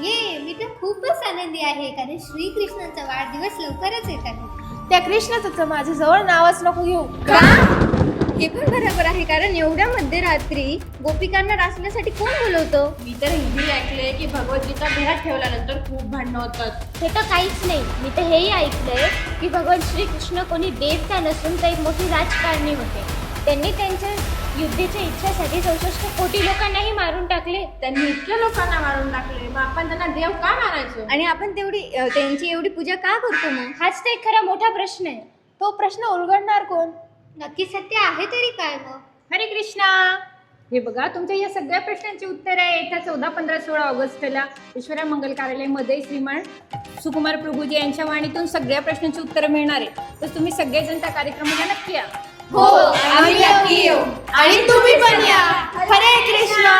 ये मी तर खूपच आनंदी आहे कारण श्रीकृष्णाचा वाढदिवस लवकरच येत आहे. त्या कृष्णाचं माझ्या जवळ नावच नको घेऊ. का? हे पण बरोबर आहे कारण एवढ्या मध्यरात्री गोपिकांना नाचण्यासाठी कोण बोलवतो? मी तर हिंदी ऐकलंय की भगवद्गीता घरात ठेवल्यानंतर खूप भांडणं होतात. हे तर काहीच नाही. मी तर हेही ऐकलंय की भगवान श्रीकृष्ण कोणी देवता नसून तर एक मोठी राजकारणी होते. त्यांनी त्यांच्या युद्धाच्या इच्छासाठी 64 कोटी लोकांनाही मारून टाकले. त्यांनी इतक्या लोकांना मारून टाकले, मग आपण त्यांना देव का मानायचो? आणि आपण त्यांची एवढी पूजा का करतो मग? हाच तर एक खरा मोठा प्रश्न आहे. तो प्रश्न उलगडणार कोण? नक्की सत्य आहे तरी काय मग? हरे कृष्णा. हे बघा, तुमच्या या सगळ्या प्रश्नांची उत्तर आहे येत्या 14, 15, 16 ऑगस्टला ईश्वरा मंगल कार्यालयामध्ये श्रीमान सुकुमार प्रभूजी यांच्या वाणीतून सगळ्या प्रश्नांची उत्तरं मिळणार आहे. तर तुम्ही सगळेजण त्या कार्यक्रमाला नक्की या. हो, आम्ही नक्की येऊ आणि तुम्ही पण या. हरे कृष्णा.